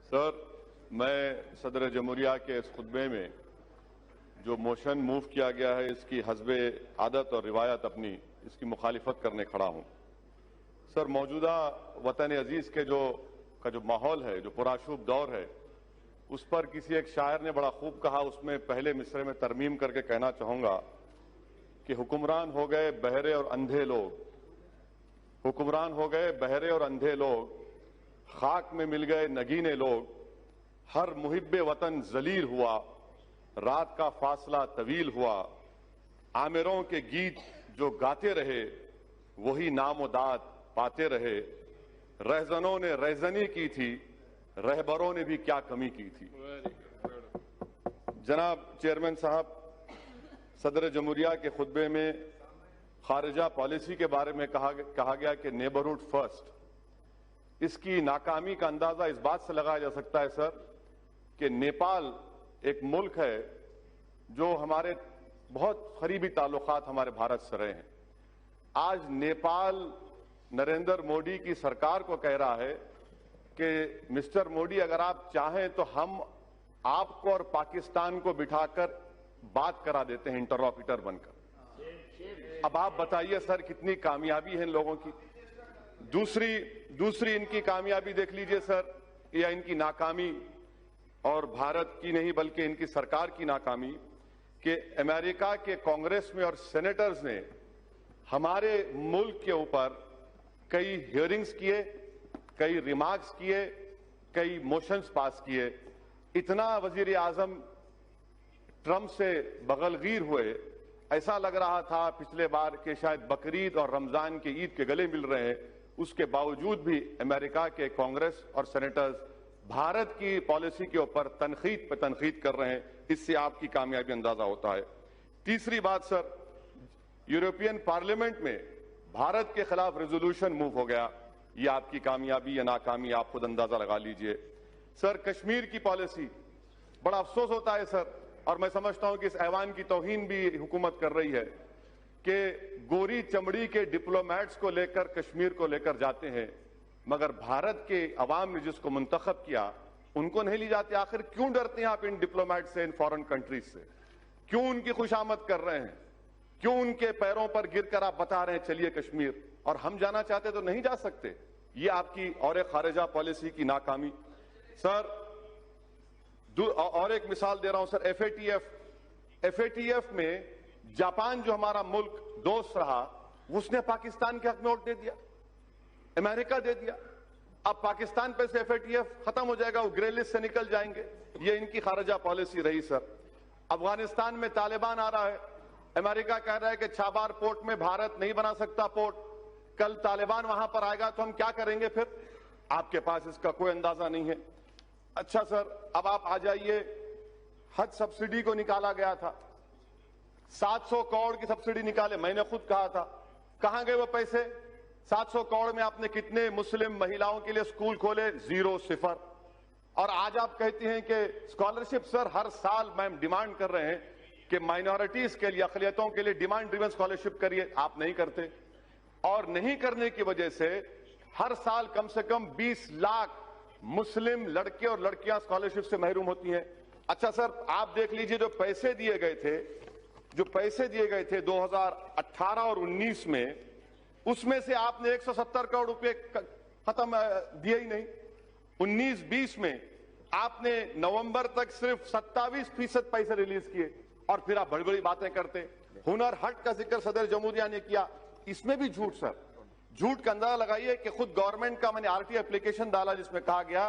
Sir, मैं सदर जमहूरिया के इस खुतबे में जो मोशन मूव किया गया है इसकी हस्बे आदत और रिवायत अपनी इसकी मुखालिफत करने खड़ा हूं। सर, मौजूदा वतन अजीज के जो माहौल है, जो पुराशूब दौर है, उस पर किसी एक शायर ने बड़ा खूब कहा। उसमें पहले मिसरे में तरमीम करके कहना चाहूंगा कि हुक्मरान हो गए बहरे और अंधे लोग, हुक्मरान हो गए बहरे और अंधे लोग, खाक में मिल गए नगीने लोग, हर मुहिब्बे वतन जलील हुआ, रात का फासला तवील हुआ, आमिरों के गीत जो गाते रहे वही नामोदाद पाते रहे, रहजनों ने रहजनी की थी, रहबरों ने भी क्या कमी की थी। जनाब चेयरमैन साहब, सदर जमहूरिया के खुतबे में खारिजा पॉलिसी के बारे में कहा गया कि नेबरहुड फर्स्ट। इसकी नाकामी का अंदाजा इस बात से लगाया जा सकता है सर कि नेपाल एक मुल्क है जो हमारे बहुत करीबी ताल्लुकात हमारे भारत से रहे हैं। आज नेपाल नरेंद्र मोदी की सरकार को कह रहा है कि मिस्टर मोदी, अगर आप चाहें तो हम आपको और पाकिस्तान को बिठाकर बात करा देते हैं इंटरलॉक्यूटर बनकर। अब आप बताइए सर, कितनी कामयाबी है इन लोगों की। दूसरी इनकी कामयाबी देख लीजिए सर, या इनकी नाकामी, और भारत की नहीं बल्कि इनकी सरकार की नाकामी, कि अमेरिका के कांग्रेस में और सेनेटर्स ने हमारे मुल्क के ऊपर कई हियरिंग्स किए, कई रिमार्क्स किए, कई मोशंस पास किए। इतना वजीर आजम ट्रंप से बगलगीर हुए, ऐसा लग रहा था पिछले बार कि शायद बकरीद और रमजान के ईद के गले मिल रहे हैं। उसके बावजूद भी अमेरिका के कांग्रेस और सेनेटर्स भारत की पॉलिसी के ऊपर तनकीद पे तनकीद कर रहे हैं। इससे आपकी कामयाबी अंदाजा होता है। तीसरी बात सर, यूरोपियन पार्लियामेंट में भारत के खिलाफ रेजोल्यूशन मूव हो गया। ये आपकी कामयाबी या नाकामी आप खुद अंदाजा लगा लीजिए। सर, कश्मीर की पॉलिसी, बड़ा अफसोस होता है सर, और मैं समझता हूं कि इस ऐवान की तौहीन भी हुकूमत कर रही है कि गोरी चमड़ी के डिप्लोमेट्स को लेकर कश्मीर को लेकर जाते हैं, मगर भारत के अवाम ने जिसको मुंतखब किया उनको नहीं ली जाती। आखिर क्यों डरते हैं आप इन डिप्लोमेट से, इन फॉरेन कंट्रीज से? क्यों उनकी खुशामद कर रहे हैं? क्यों उनके पैरों पर गिरकर आप बता रहे हैं चलिए कश्मीर, और हम जाना चाहते तो नहीं जा सकते? ये आपकी और एक खारिजा पॉलिसी की नाकामी। सर, और एक मिसाल दे रहा हूं सर, एफएटीएफ में जापान जो हमारा मुल्क दोस्त रहा, उसने पाकिस्तान के हक में वोट दे दिया, अमेरिका दे दिया। अब पाकिस्तान पे से एफएटीएफ खत्म हो जाएगा, वो ग्रे लिस्ट से निकल जाएंगे। ये इनकी खारिजा पॉलिसी रही सर। अफगानिस्तान में तालिबान आ रहा है, अमेरिका कह रहा है कि छाबार पोर्ट में भारत नहीं बना सकता पोर्ट। कल तालिबान वहां पर आएगा तो हम क्या करेंगे फिर? आपके पास इसका कोई अंदाजा नहीं है। अच्छा सर, अब आप आ जाइए, हज सब्सिडी को निकाला गया था, 700 करोड़ की सब्सिडी निकाले। मैंने खुद कहा था, कहां गए वो पैसे? 700 करोड़ में आपने कितने मुस्लिम महिलाओं के लिए स्कूल खोले? 0, 0। और आज आप कहती हैं कि स्कॉलरशिप। सर, हर साल मैम डिमांड कर रहे हैं कि माइनॉरिटीज के लिए, अकलियतों के लिए डिमांड ड्रिवन स्कॉलरशिप करिए, आप नहीं करते। और नहीं करने की वजह से हर साल कम से कम 20 लाख मुस्लिम लड़के और लड़कियां स्कॉलरशिप से महरूम होती हैं। अच्छा सर, आप देख लीजिए, जो पैसे दिए गए थे 2018 और 19 में, उसमें से आपने 170 करोड़ रुपए खत्म दिए ही नहीं। 19-20 में आपने नवंबर तक सिर्फ 27% पैसे रिलीज किए, और फिर आप बड़ी बड़ी बातें करते। हुनर हट का जिक्र सदर जमहूरिया ने किया, इसमें भी झूठ सर। झूठ का अंदाजा लगाइए कि खुद गवर्नमेंट का मैंने आरटी एप्लीकेशन डाला जिसमें कहा गया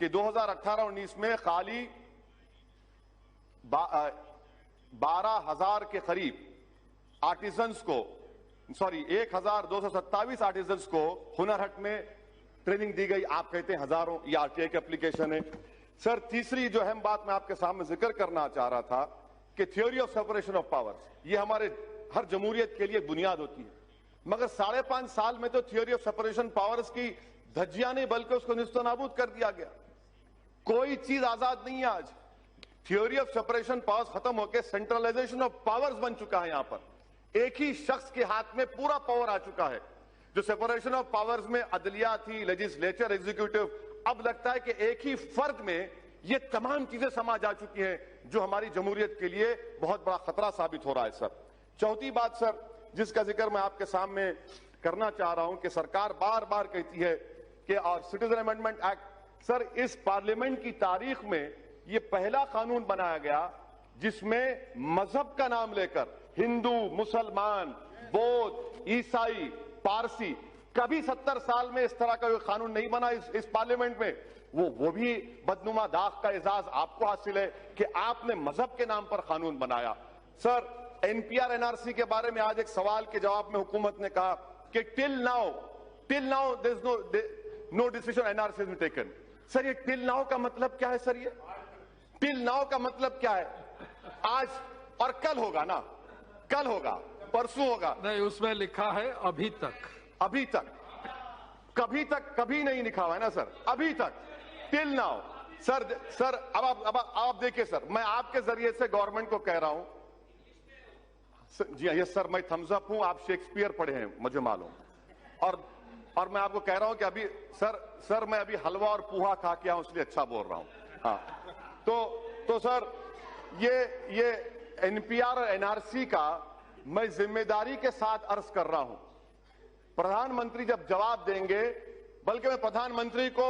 कि 2018-19 में खाली 12,000 के करीब आर्टिजन्स को, 1,227 आर्टिजन्स को हुनर हट में ट्रेनिंग दी गई। आप कहते हैं हजारों। ये आरटीआई की एप्लीकेशन है सर। तीसरी जो अहम बात मैं आपके सामने जिक्र करना चाह रहा था कि theory of separation of powers, ये हमारे हर जमहूरियत के लिए बुनियाद होती है, मगर 5.5 साल में तो थ्योरी ऑफ सेपरेशन पावर्स की धज्जियां नहीं बल्कि उसको निस्तनाबूद कर दिया गया। कोई चीज आजाद नहीं है आज। थ्योरी ऑफ सेपरेशन पावर्स खत्म होकर सेंट्रलाइजेशन ऑफ पावर्स बन चुका है। यहां पर एक ही शख्स के हाथ में पूरा पावर आ चुका है। जो सेपरेशन ऑफ पावर्स में अदलिया थी, लेजिस्लेचर, एग्जीक्यूटिव, अब लगता है कि एक ही फर्द में ये तमाम चीजें समा जा चुकी हैं जो हमारी जमहूरियत के लिए बहुत बड़ा खतरा साबित हो रहा है सर। चौथी बात सर जिसका जिक्र मैं आपके सामने करना चाह रहा हूं कि सरकार बार बार कहती है कि और सिटीजन अमेंडमेंट एक्ट, सर इस पार्लियामेंट की तारीख में ये पहला कानून बनाया गया जिसमें मजहब का नाम लेकर हिंदू, मुसलमान, बौद्ध, ईसाई, पारसी, कभी 70 साल में इस तरह का कोई कानून नहीं बना इस पार्लियामेंट में। वो भी बदनुमा दाग का एजाज आपको हासिल है कि आपने मजहब के नाम पर कानून बनाया। सर एनपीआर एनआरसी के बारे में आज एक सवाल के जवाब में हुकूमत ने कहा कि till now there is no decision NRC has been taken. Sir ये टिल नाउ का मतलब क्या है सर? ये टिल नाउ का मतलब क्या है? आज और कल होगा ना, कल होगा, परसों होगा नहीं, उसमें लिखा है अभी तक। अभी तक, कभी तक कभी नहीं लिखा हुआ है ना सर, अभी तक, टिल नाउ। सर अब आप देखिए सर, मैं आपके जरिए से गवर्नमेंट को कह रहा हूं, जी हाँ, यस सर, मैं थम्स अप हूं, आप शेक्सपियर पढ़े हैं मुझे मालूम, और मैं आपको कह रहा हूं कि अभी सर मैं अभी हलवा और पूहा खा के आऊं इसलिए अच्छा बोल रहा हूं। हाँ तो सर ये एनपीआर और एनआरसी का मैं जिम्मेदारी के साथ अर्ज कर रहा हूं। प्रधानमंत्री जब जवाब देंगे, बल्कि मैं प्रधानमंत्री को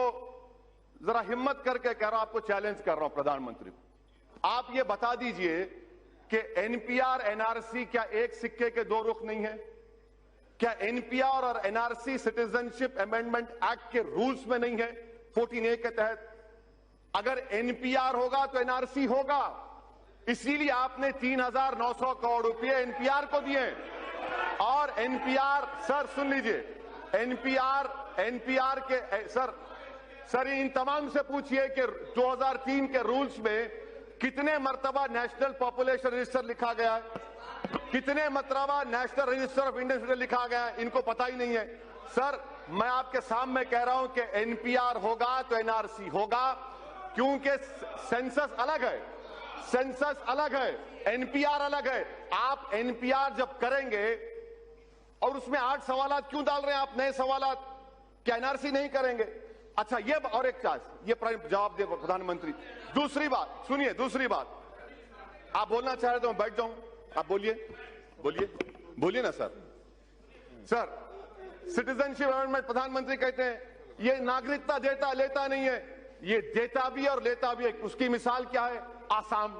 जरा हिम्मत करके कह रहा हूं, आपको चैलेंज कर रहा हूं प्रधानमंत्री को, आप ये बता दीजिए कि एनपीआर एनआरसी क्या एक सिक्के के दो रुख नहीं है? क्या एनपीआर और एनआरसी सिटीजनशिप अमेंडमेंट एक्ट के रूल्स में नहीं है 14A के तहत? अगर एनपीआर होगा तो एनआरसी होगा, इसीलिए आपने 3,900 करोड़ रुपए एनपीआर को दिए। और एनपीआर, सर सुन लीजिए, एनपीआर के सर इन तमाम से पूछिए कि 2003 के रूल्स में कितने मर्तबा नेशनल पॉपुलेशन रजिस्टर लिखा गया है, कितने मर्तबा national register of Indian citizen लिखा गया है, इनको पता ही नहीं है। सर मैं आपके सामने कह रहा हूं कि एनपीआर होगा तो एनआरसी होगा, क्योंकि सेंसस अलग है, सेंसस अलग है, एनपीआर अलग है। आप एनपीआर जब करेंगे और उसमें 8 सवालात क्यों डाल रहे हैं आप, नए सवालात, क्या एनआरसी नहीं करेंगे? अच्छा ये और एक चार्ज, ये जवाब दे प्रधानमंत्री। दूसरी बात सुनिए, दूसरी बात, आप बोलना चाह रहे तो मैं बैठ जाऊं, आप बोलिए ना सर। सिटीजनशिप अमेंडमेंट, प्रधानमंत्री कहते हैं ये नागरिकता देता लेता नहीं है, ये देता भी और लेता भी है। उसकी मिसाल क्या है? आसाम।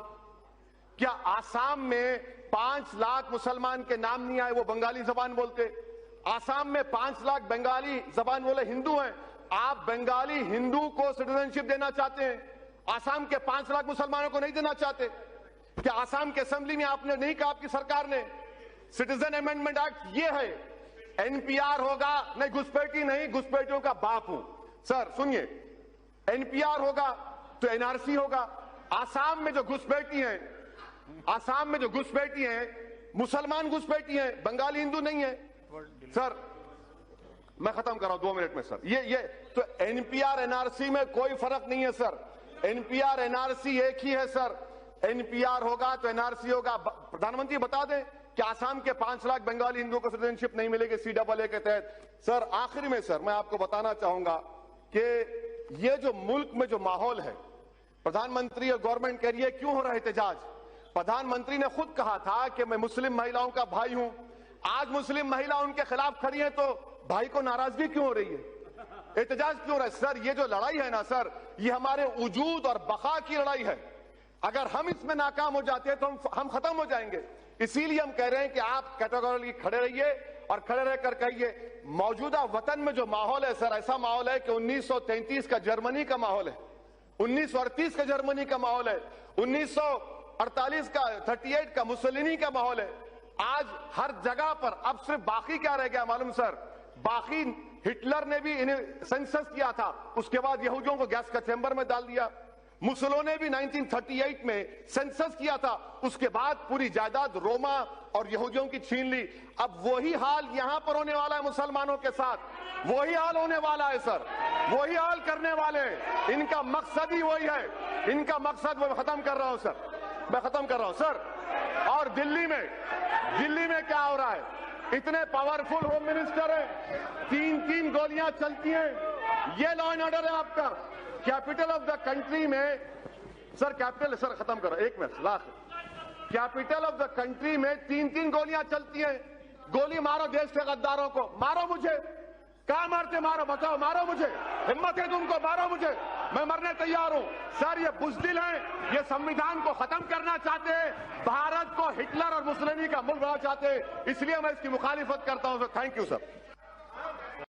क्या आसाम में 5 लाख मुसलमान के नाम नहीं आए, वो बंगाली जबान बोलते? आसाम में 5 लाख बंगाली जबान बोले हिंदू हैं, आप बंगाली हिंदू को सिटीजनशिप देना चाहते हैं, आसाम के 5 लाख मुसलमानों को नहीं देना चाहते? क्या आसाम के असेंबली में आपने नहीं कहा, आपकी सरकार ने? सिटीजन अमेंडमेंट एक्ट ये है, एनपीआर होगा, नहीं घुसपैठी नहीं, घुसपैठियों का बाप हूं। सर सुनिए, एनपीआर होगा तो एनआरसी होगा। आसाम में जो घुसपैठी हैं, मुसलमान घुसपैठी हैं, बंगाली हिंदू नहीं है। सर मैं खत्म कर रहा हूं 2 मिनट में सर। ये तो एनपीआर एनआरसी में कोई फर्क नहीं है सर, एनपीआर एनआरसी एक ही है सर। एनपीआर होगा तो एनआरसी होगा। प्रधानमंत्री बता दें कि आसाम के 5 लाख बंगाली हिंदुओं को सिटीजनशिप नहीं मिलेगी CAA के तहत। सर आखिरी में सर मैं आपको बताना चाहूंगा कि ये जो मुल्क में जो माहौल है, प्रधानमंत्री और गवर्नमेंट कह रही है क्यों हो रहा है एहतजाज? प्रधानमंत्री ने खुद कहा था कि मैं मुस्लिम महिलाओं का भाई हूं। आज मुस्लिम महिला उनके खिलाफ खड़ी है तो भाई को नाराजगी क्यों हो रही है, एहतजाज क्यों हो रहा है? सर ये जो लड़ाई है ना सर, ये हमारे वजूद और बका की लड़ाई है। अगर हम इसमें नाकाम हो जाते हैं तो हम खत्म हो जाएंगे। इसीलिए हम कह रहे हैं कि आप कैटेगोरिकली खड़े रहिए और खड़े रहकर कहिए मौजूदा वतन में जो माहौल है सर, ऐसा माहौल है कि 1933 का जर्मनी का माहौल है, 1938 का जर्मनी का माहौल है, 1948 का 38 का मुसोलिनी का माहौल है। आज हर जगह पर अब सिर्फ बाकी क्या रह गया मालूम सर? बाकी हिटलर ने भी इन्हें सेंसस किया था, उसके बाद यहूदियों को गैस का चैम्बर में डाल दिया। मुसोलिनी ने भी 1938 में सेंसस किया था, उसके बाद पूरी जायदाद रोमा और यहूदियों की छीन ली। अब वही हाल यहां पर होने वाला है मुसलमानों के साथ, वही हाल होने वाला है सर, वही हाल करने वाले हैं। इनका मकसद ही वही है, इनका मकसद वो खत्म कर रहा हूं सर, मैं खत्म कर रहा हूं सर। और दिल्ली में क्या हो रहा है? इतने पावरफुल होम मिनिस्टर हैं, 3-3 गोलियां चलती हैं, ये लॉ एंड ऑर्डर है आपका। कैपिटल ऑफ द कंट्री में सर, कैपिटल सर खत्म करो, एक minute lakh. Capital of the country में 3-3 गोलियां चलती हैं। गोली मारो देश के गद्दारों को, मारो मुझे। कहां मारते, मारो, बताओ, मारो मुझे, हिम्मत है तुमको, मारो मुझे, मैं मरने तैयार हूं। सर ये बुज़दिल हैं, ये संविधान को खत्म करना चाहते हैं, भारत को हिटलर और मुसलिनी का मुल्क बनाना चाहते हैं, इसलिए मैं इसकी मुखालिफत करता हूं सर। Thank you sir.